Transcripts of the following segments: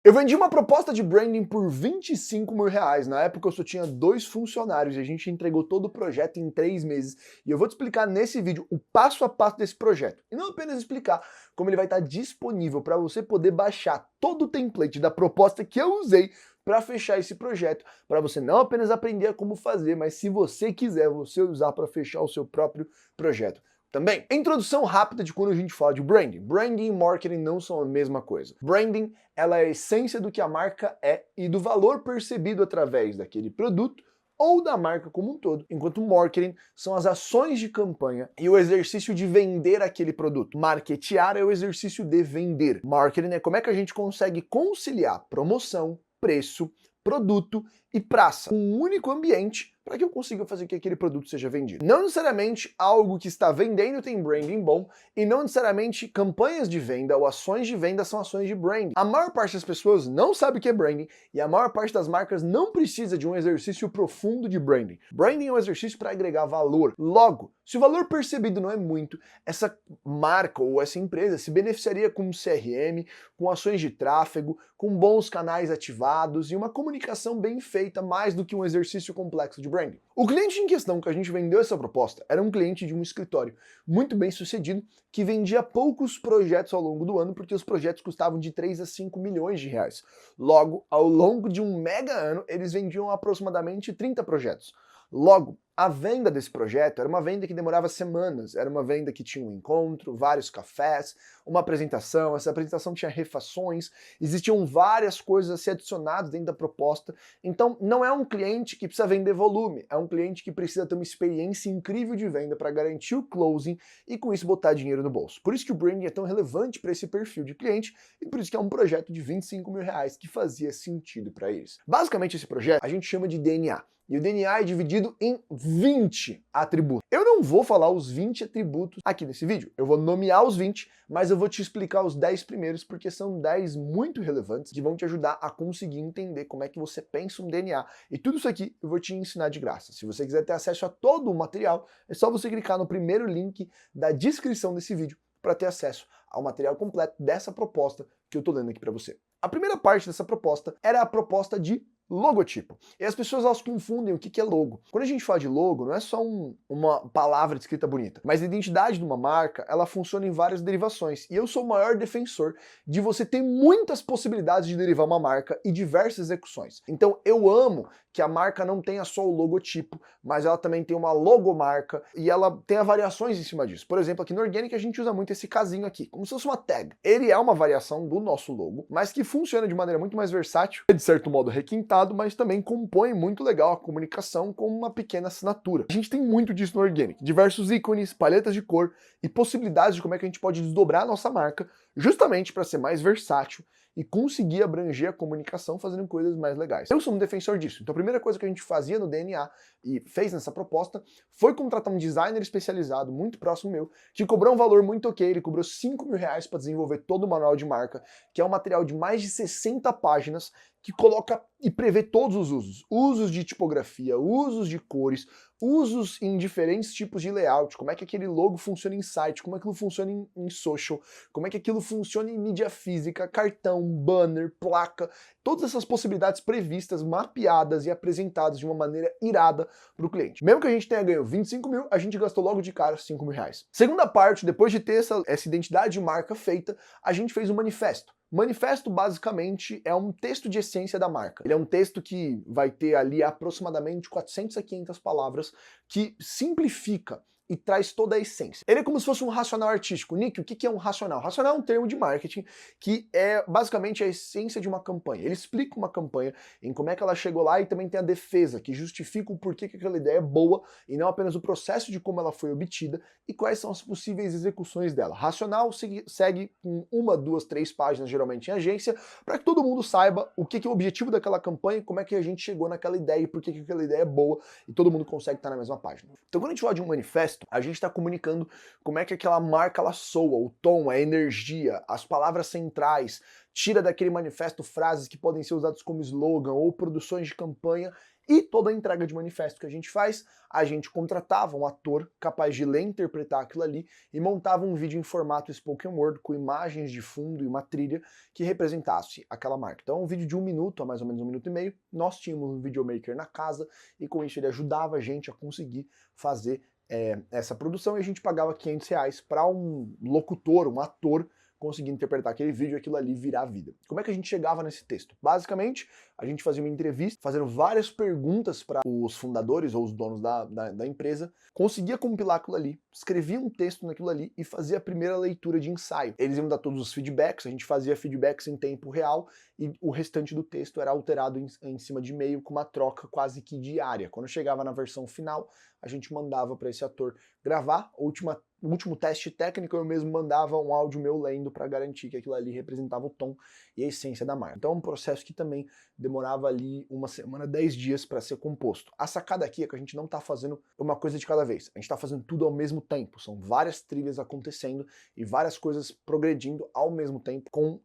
Eu vendi uma proposta de branding por 25 mil reais. Na época eu só tinha 2 funcionários e a gente entregou todo o projeto em 3 meses. E eu vou te explicar nesse vídeo o passo a passo desse projeto. E não apenas explicar como ele vai estar disponível para você poder baixar todo o template da proposta que eu usei para fechar esse projeto, para você não apenas aprender a como fazer, mas se você quiser, você usar para fechar o seu próprio projeto também. Introdução rápida de quando a gente fala de branding. Branding e marketing não são a mesma coisa. Branding, ela é a essência do que a marca é e do valor percebido através daquele produto ou da marca como um todo, enquanto marketing são as ações de campanha e o exercício de vender aquele produto. Marketear é o exercício de vender. Marketing é como é que a gente consegue conciliar promoção, preço, produto e praça, um único ambiente para que eu consiga fazer que aquele produto seja vendido. Não necessariamente algo que está vendendo tem branding bom, e não necessariamente campanhas de venda ou ações de venda são ações de branding. A maior parte das pessoas não sabe o que é branding, e a maior parte das marcas não precisa de um exercício profundo de branding. Branding é um exercício para agregar valor. Logo, se o valor percebido não é muito, essa marca ou essa empresa se beneficiaria com um CRM, com ações de tráfego, com bons canais ativados e uma comunicação bem feita, mais do que um exercício complexo de branding. O cliente em questão que a gente vendeu essa proposta era um cliente de um escritório muito bem sucedido que vendia poucos projetos ao longo do ano porque os projetos custavam de 3 a 5 milhões de reais. Logo, ao longo de um mega ano, eles vendiam aproximadamente 30 projetos. Logo, a venda desse projeto era uma venda que demorava semanas, era uma venda que tinha um encontro, vários cafés, uma apresentação, essa apresentação tinha refações, existiam várias coisas a ser adicionadas dentro da proposta, então não é um cliente que precisa vender volume, é um cliente que precisa ter uma experiência incrível de venda para garantir o closing e com isso botar dinheiro no bolso. Por isso que o branding é tão relevante para esse perfil de cliente e por isso que é um projeto de 25 mil reais que fazia sentido para eles. Basicamente esse projeto a gente chama de DNA. E o DNA é dividido em 20 atributos. Eu não vou falar os 20 atributos aqui nesse vídeo. Eu vou nomear os 20, mas eu vou te explicar os 10 primeiros, porque são 10 muito relevantes que vão te ajudar a conseguir entender como é que você pensa um DNA. E tudo isso aqui eu vou te ensinar de graça. Se você quiser ter acesso a todo o material, é só você clicar no primeiro link da descrição desse vídeo para ter acesso ao material completo dessa proposta que eu tô lendo aqui para você. A primeira parte dessa proposta era a proposta de logotipo. E as pessoas elas confundem o que é logo. Quando a gente fala de logo, não é só uma palavra escrita bonita, mas a identidade de uma marca, ela funciona em várias derivações. E eu sou o maior defensor de você ter muitas possibilidades de derivar uma marca e diversas execuções. Então eu amo que a marca não tenha só o logotipo, mas ela também tem uma logomarca e ela tenha variações em cima disso. Por exemplo, aqui no Organic a gente usa muito esse casinho aqui, como se fosse uma tag. Ele é uma variação do nosso logo, mas que funciona de maneira muito mais versátil, de certo modo requintado, mas também compõe muito legal a comunicação com uma pequena assinatura. A gente tem muito disso no Organic, diversos ícones, palhetas de cor e possibilidades de como é que a gente pode desdobrar a nossa marca, justamente para ser mais versátil e conseguir abranger a comunicação fazendo coisas mais legais. Eu sou um defensor disso. Então a primeira coisa que a gente fazia no DNA e fez nessa proposta foi contratar um designer especializado, muito próximo meu, que cobrou um valor muito ok, ele cobrou 5 mil reais para desenvolver todo o manual de marca, que é um material de mais de 60 páginas, que coloca e prevê todos os usos. Usos de tipografia, usos de cores, usos em diferentes tipos de layout, como é que aquele logo funciona em site, como é que aquilo funciona em social, como é que aquilo funciona em mídia física, cartão, banner, placa, todas essas possibilidades previstas, mapeadas e apresentadas de uma maneira irada para o cliente. Mesmo que a gente tenha ganho 25 mil, a gente gastou logo de cara 5 mil reais. Segunda parte, depois de ter essa identidade de marca feita, a gente fez um manifesto. Manifesto, basicamente, é um texto de essência da marca. Ele é um texto que vai ter ali aproximadamente 400 a 500 palavras, que simplifica e traz toda a essência. Ele é como se fosse um racional artístico. Nick, o que é um racional? Racional é um termo de marketing que é basicamente a essência de uma campanha. Ele explica uma campanha em como é que ela chegou lá e também tem a defesa, que justifica o porquê que aquela ideia é boa e não apenas o processo de como ela foi obtida e quais são as possíveis execuções dela. Racional segue com 1, 2, 3 páginas, geralmente em agência, para que todo mundo saiba o que é o objetivo daquela campanha, como é que a gente chegou naquela ideia e por que aquela ideia é boa e todo mundo consegue estar na mesma página. Então quando a gente fala de um manifesto, a gente está comunicando como é que aquela marca ela soa, o tom, a energia, as palavras centrais, tira daquele manifesto frases que podem ser usadas como slogan ou produções de campanha. E toda a entrega de manifesto que a gente contratava um ator capaz de ler e interpretar aquilo ali e montava um vídeo em formato spoken word com imagens de fundo e uma trilha que representasse aquela marca. Então um vídeo de 1 minuto, a mais ou menos 1 minuto e meio, nós tínhamos um videomaker na casa e com isso ele ajudava a gente a conseguir fazer essa produção e a gente pagava R$500 para um locutor, um ator, conseguir interpretar aquele vídeo e aquilo ali virar a vida. Como é que a gente chegava nesse texto? Basicamente, a gente fazia uma entrevista, fazendo várias perguntas para os fundadores ou os donos da empresa, conseguia compilar aquilo ali, escrevia um texto naquilo ali e fazia a primeira leitura de ensaio. Eles iam dar todos os feedbacks, a gente fazia feedbacks em tempo real e o restante do texto era alterado em cima de e-mail com uma troca quase que diária. Quando chegava na versão final, a gente mandava para esse ator gravar. O último teste técnico eu mesmo mandava um áudio meu lendo para garantir que aquilo ali representava o tom e a essência da marca. Então é um processo que também demorava ali 1 semana, 10 dias para ser composto. A sacada aqui é que a gente não está fazendo uma coisa de cada vez, a gente está fazendo tudo ao mesmo tempo, são várias trilhas acontecendo e várias coisas progredindo ao mesmo tempo com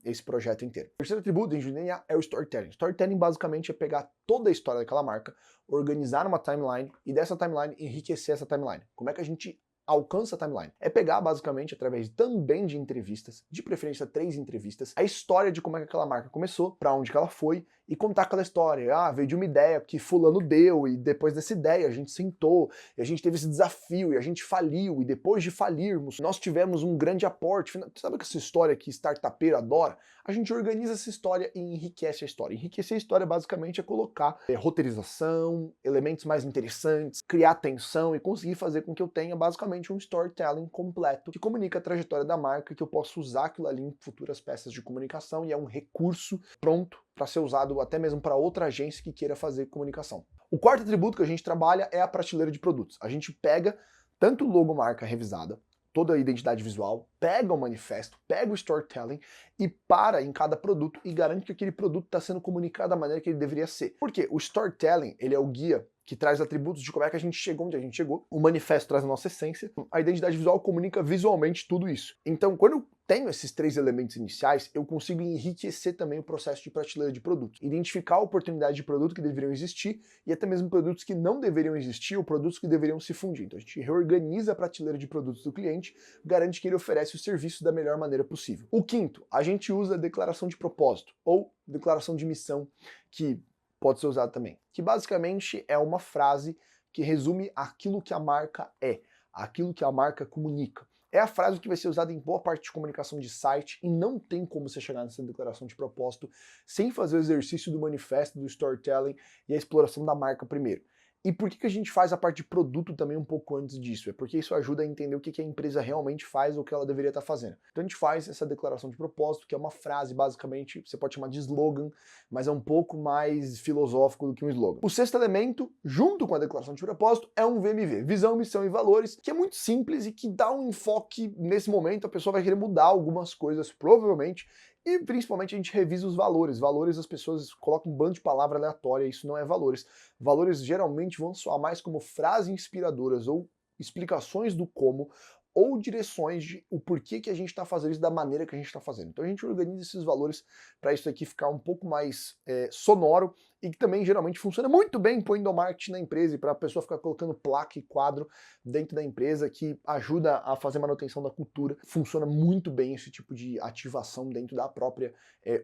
esse projeto inteiro. O terceiro atributo da engenharia é o storytelling. Storytelling basicamente é pegar toda a história daquela marca, organizar uma timeline e dessa timeline enriquecer essa timeline. Como é que a gente alcança a timeline? É pegar basicamente através também de entrevistas, de preferência 3 entrevistas, a história de como é que aquela marca começou, para onde que ela foi e contar aquela história. Ah, veio de uma ideia que fulano deu e depois dessa ideia a gente sentou e a gente teve esse desafio e a gente faliu e depois de falirmos nós tivemos um grande aporte. Sabe essa história que startupeiro adora? A gente organiza essa história e enriquece a história. Enriquecer a história basicamente é colocar roteirização, elementos mais interessantes, criar tensão e conseguir fazer com que eu tenha basicamente um storytelling completo que comunica a trajetória da marca, que eu posso usar aquilo ali em futuras peças de comunicação e é um recurso pronto para ser usado até mesmo para outra agência que queira fazer comunicação. O quarto atributo que a gente trabalha é a prateleira de produtos. A gente pega tanto logomarca revisada, toda a identidade visual, pega o manifesto, pega o storytelling e para em cada produto e garante que aquele produto está sendo comunicado da maneira que ele deveria ser. Porque o storytelling, ele é o guia que traz atributos de como é que a gente chegou onde a gente chegou, o manifesto traz a nossa essência, a identidade visual comunica visualmente tudo isso. Então, quando eu tenho esses 3 elementos iniciais, eu consigo enriquecer também o processo de prateleira de produtos, identificar oportunidades de produto que deveriam existir e até mesmo produtos que não deveriam existir ou produtos que deveriam se fundir. Então a gente reorganiza a prateleira de produtos do cliente, garante que ele oferece o serviço da melhor maneira possível. O quinto, a gente usa a declaração de propósito ou declaração de missão, que pode ser usado também, que basicamente é uma frase que resume aquilo que a marca é, aquilo que a marca comunica. É a frase que vai ser usada em boa parte de comunicação de site e não tem como você chegar nessa declaração de propósito sem fazer o exercício do manifesto, do storytelling e a exploração da marca primeiro. E por que a gente faz a parte de produto também um pouco antes disso? É porque isso ajuda a entender o que a empresa realmente faz ou o que ela deveria estar fazendo. Então a gente faz essa declaração de propósito, que é uma frase, basicamente, você pode chamar de slogan, mas é um pouco mais filosófico do que um slogan. O sexto elemento, junto com a declaração de propósito, é um VMV, visão, missão e valores, que é muito simples e que dá um enfoque nesse momento, a pessoa vai querer mudar algumas coisas, provavelmente, e principalmente a gente revisa os valores. Valores as pessoas colocam um bando de palavra aleatória, isso não é valores. Valores geralmente vão soar mais como frases inspiradoras ou explicações do como ou direções de o porquê que a gente está fazendo isso da maneira que a gente está fazendo. Então a gente organiza esses valores para isso aqui ficar um pouco mais sonoro e que também geralmente funciona muito bem para o endomarketing na empresa e para a pessoa ficar colocando placa e quadro dentro da empresa, que ajuda a fazer manutenção da cultura. Funciona muito bem esse tipo de ativação dentro da própria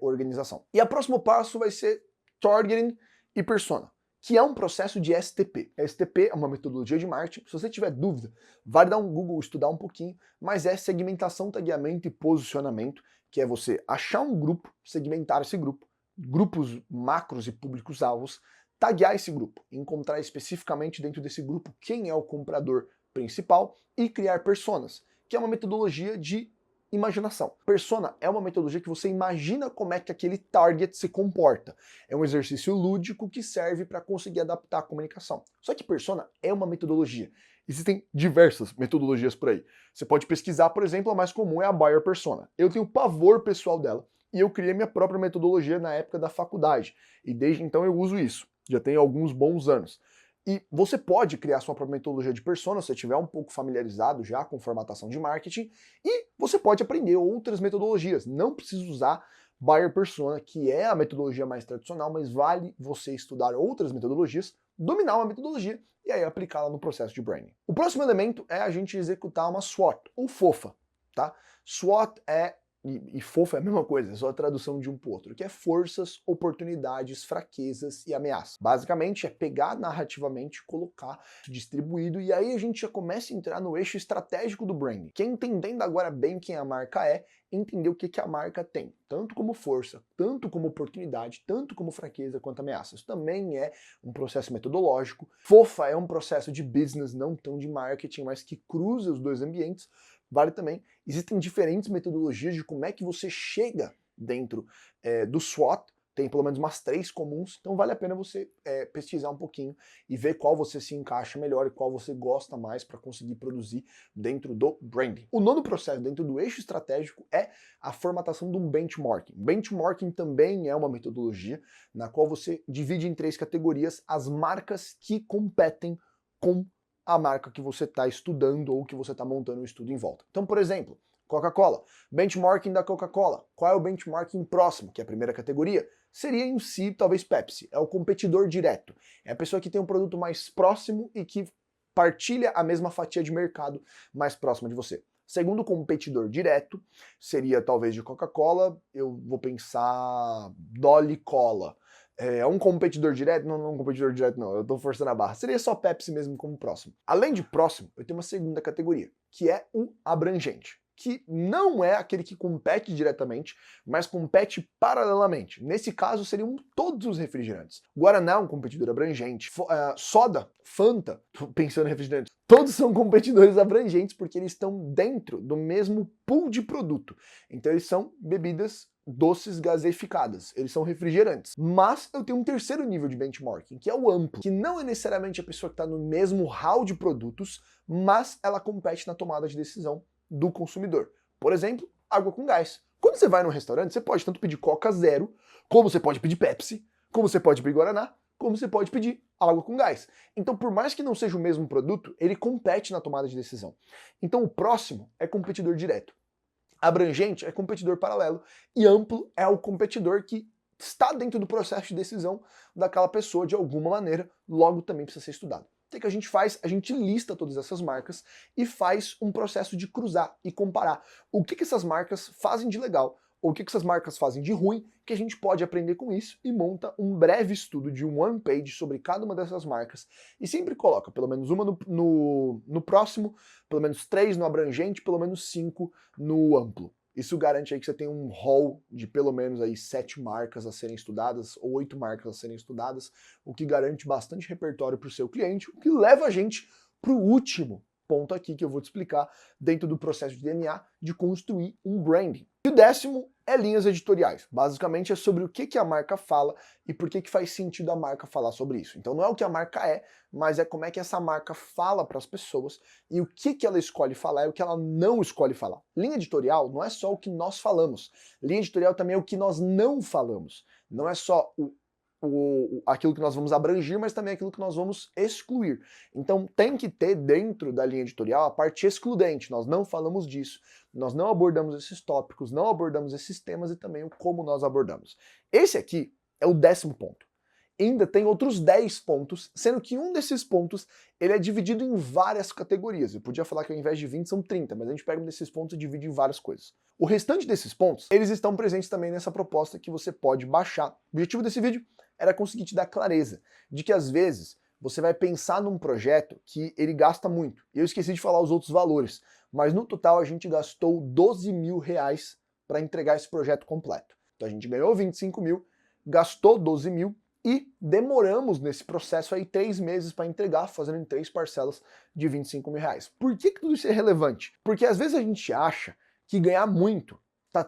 organização. E o próximo passo vai ser targeting e persona, que é um processo de STP. STP é uma metodologia de marketing. Se você tiver dúvida, vai dar um Google, estudar um pouquinho, mas é segmentação, tagueamento e posicionamento, que é você achar um grupo, segmentar esse grupo, grupos macros e públicos-alvos, taguear esse grupo, encontrar especificamente dentro desse grupo quem é o comprador principal e criar personas, que é uma metodologia de imaginação. Persona é uma metodologia que você imagina como é que aquele target se comporta. É um exercício lúdico que serve para conseguir adaptar a comunicação. Só que persona é uma metodologia. Existem diversas metodologias por aí. Você pode pesquisar, por exemplo, a mais comum é a buyer persona. Eu tenho pavor pessoal dela e eu criei minha própria metodologia na época da faculdade. E desde então eu uso isso. Já tem alguns bons anos. E você pode criar sua própria metodologia de persona se você estiver um pouco familiarizado já com formatação de marketing, e você pode aprender outras metodologias. Não precisa usar Buyer Persona, que é a metodologia mais tradicional, mas vale você estudar outras metodologias, dominar uma metodologia e aí aplicá-la no processo de branding. O próximo elemento é a gente executar uma SWOT, ou FOFA, tá? SWOT e FOFA é a mesma coisa, é só a tradução de um pro outro, que é forças, oportunidades, fraquezas e ameaças. Basicamente é pegar narrativamente, colocar distribuído, e aí a gente já começa a entrar no eixo estratégico do branding, que é entendendo agora bem quem a marca é, entender o que a marca tem, tanto como força, tanto como oportunidade, tanto como fraqueza quanto ameaças. Também é um processo metodológico. FOFA é um processo de business, não tão de marketing, mas que cruza os dois ambientes. Vale também, existem diferentes metodologias de como é que você chega dentro do SWOT, tem pelo menos umas 3 comuns, então vale a pena você pesquisar um pouquinho e ver qual você se encaixa melhor e qual você gosta mais para conseguir produzir dentro do branding. O nono processo dentro do eixo estratégico é a formatação de um benchmarking. Benchmarking também é uma metodologia na qual você divide em 3 categorias as marcas que competem com a marca que você está estudando ou que você está montando um estudo em volta. Então, por exemplo, Coca-Cola, benchmarking da Coca-Cola. Qual é o benchmarking próximo, que é a primeira categoria? Seria em si, talvez Pepsi, é o competidor direto. É a pessoa que tem um produto mais próximo e que partilha a mesma fatia de mercado mais próxima de você. Segundo competidor direto, seria talvez de Coca-Cola, eu vou pensar Dolly Cola. É um competidor direto? Não, não é um competidor direto não, eu tô forçando a barra. Seria só Pepsi mesmo como próximo. Além de próximo, eu tenho uma segunda categoria, que é o abrangente, que não é aquele que compete diretamente, mas compete paralelamente. Nesse caso, seriam todos os refrigerantes. Guaraná é um competidor abrangente. Soda, Fanta, tô pensando em refrigerantes, todos são competidores abrangentes porque eles estão dentro do mesmo pool de produto. Então eles são bebidas doces gaseificadas, eles são refrigerantes. Mas eu tenho um terceiro nível de benchmarking, que é o amplo, que não é necessariamente a pessoa que está no mesmo hall de produtos, mas ela compete na tomada de decisão do consumidor. Por exemplo, água com gás. Quando você vai num restaurante, você pode tanto pedir Coca Zero, como você pode pedir Pepsi, como você pode pedir Guaraná, como você pode pedir água com gás. Então, por mais que não seja o mesmo produto, ele compete na tomada de decisão. Então, o próximo é competidor direto. Abrangente é competidor paralelo e amplo é o competidor que está dentro do processo de decisão daquela pessoa de alguma maneira, logo também precisa ser estudado. O que a gente faz? A gente lista todas essas marcas e faz um processo de cruzar e comparar o que essas marcas fazem de legal, ou o que essas marcas fazem de ruim, que a gente pode aprender com isso e monta um breve estudo de um one page sobre cada uma dessas marcas e sempre coloca pelo menos uma no próximo, pelo menos 3 no abrangente, pelo menos 5 no amplo. Isso garante aí que você tem um hall de pelo menos aí 7 marcas a serem estudadas ou 8 marcas a serem estudadas, o que garante bastante repertório para o seu cliente, o que leva a gente para o último ponto aqui que eu vou te explicar dentro do processo de DNA de construir um branding. E o 10º é linhas editoriais. Basicamente é sobre o que a marca fala e por que faz sentido a marca falar sobre isso. Então não é o que a marca é, mas é como é que essa marca fala para as pessoas e o que ela escolhe falar e o que ela não escolhe falar. Linha editorial não é só o que nós falamos. Linha editorial também é o que nós não falamos. Não é só aquilo que nós vamos abranger, mas também aquilo que nós vamos excluir. Então tem que ter dentro da linha editorial a parte excludente. Nós não falamos disso, nós não abordamos esses tópicos, não abordamos esses temas e também o como nós abordamos. Esse aqui é o 10º ponto. Ainda tem outros 10 pontos, sendo que um desses pontos ele é dividido em várias categorias. Eu podia falar que ao invés de 20 são 30, mas a gente pega um desses pontos e divide em várias coisas. O restante desses pontos, eles estão presentes também nessa proposta que você pode baixar. O objetivo desse vídeo era conseguir te dar clareza de que às vezes você vai pensar num projeto que ele gasta muito. E eu esqueci de falar os outros valores, mas no total a gente gastou 12 mil reais para entregar esse projeto completo. Então a gente ganhou 25 mil, gastou 12 mil, e demoramos nesse processo aí 3 meses para entregar, fazendo em 3 parcelas de 25 mil reais. Por que tudo isso é relevante? Porque às vezes a gente acha que ganhar muito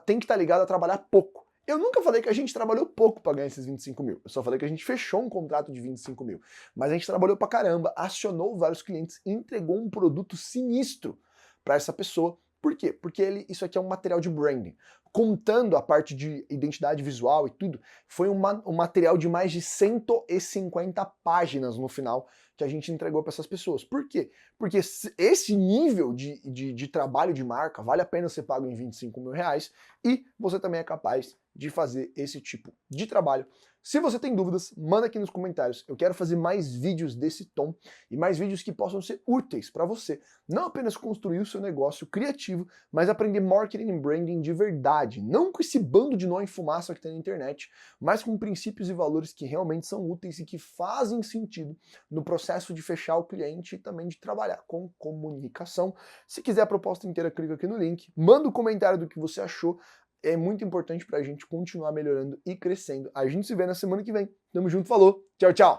tem que estar ligado a trabalhar pouco. Eu nunca falei que a gente trabalhou pouco para ganhar esses 25 mil. Eu só falei que a gente fechou um contrato de 25 mil. Mas a gente trabalhou pra caramba, acionou vários clientes e entregou um produto sinistro para essa pessoa. Por quê? Porque isso aqui é um material de branding. Contando a parte de identidade visual e tudo, foi um material de mais de 150 páginas no final que a gente entregou para essas pessoas. Por quê? Porque esse nível de trabalho de marca vale a pena ser pago em 25 mil reais e você também é capaz de fazer esse tipo de trabalho. Se você tem dúvidas, manda aqui nos comentários. Eu quero fazer mais vídeos desse tom e mais vídeos que possam ser úteis para você. Não apenas construir o seu negócio criativo, mas aprender marketing e branding de verdade. Não com esse bando de nó em fumaça que tem na internet, mas com princípios e valores que realmente são úteis e que fazem sentido no processo de fechar o cliente e também de trabalhar com comunicação. Se quiser a proposta inteira, clica aqui no link, manda um comentário do que você achou. É muito importante para a gente continuar melhorando e crescendo. A gente se vê na semana que vem. Tamo junto, falou, tchau, tchau!